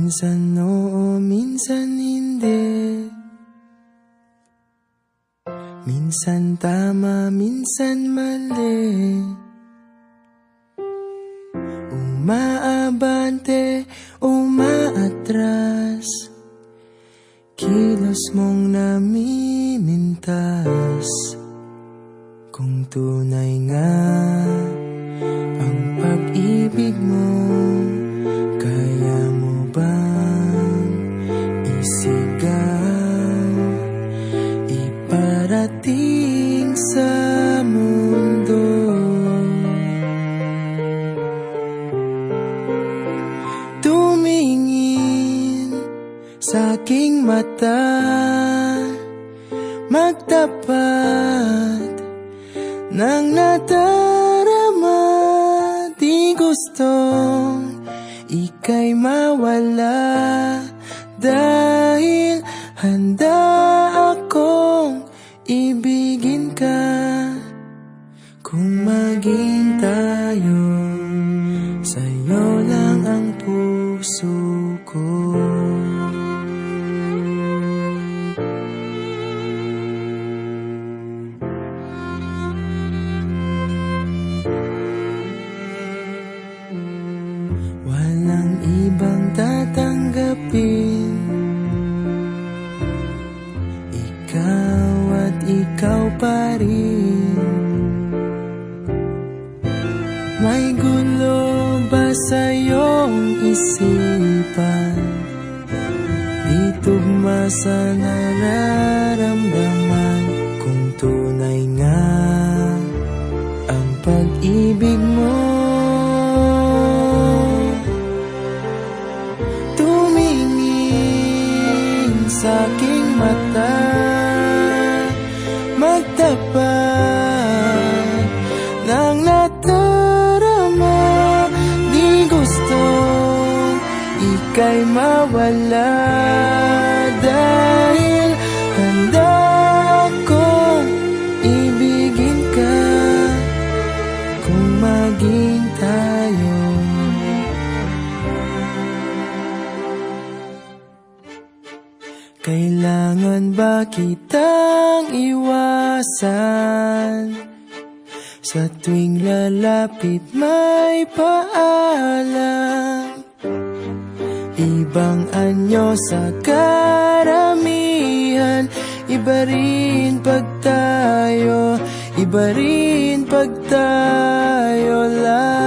Minsan oo, minsan hindi. Minsan tama, minsan mali. Umaabante, umaatras. Kilos mong namimintas. Kung tunay nga ang pag-ibig mo, kaya mo bang isigaw, iparating sa mundo? Tumingin sa aking mata, magtapat ng nadarama. Di gustong ika'y mawala, dahil handa akong ibigin ka. Kung maging tayo, sa'yo lang ang puso ko. Walang ibang tatanggapin, ikaw at ikaw pa rin. May gulo ba sa iyong isipan? Di tugma sa nararamdaman. Kung tunay nga ang pag-ibig mo, sa aking mata, magtapat ng nadarama. Di gusto ika'y mawala, dahil handa akong ibigin ka. Kung maging tayo, kailangan ba kitang iwasan? Sa tuwing lalapit may paalam, ibang anyo sa karamihan. Iba rin pag tayo, iba rin pag tayo lang.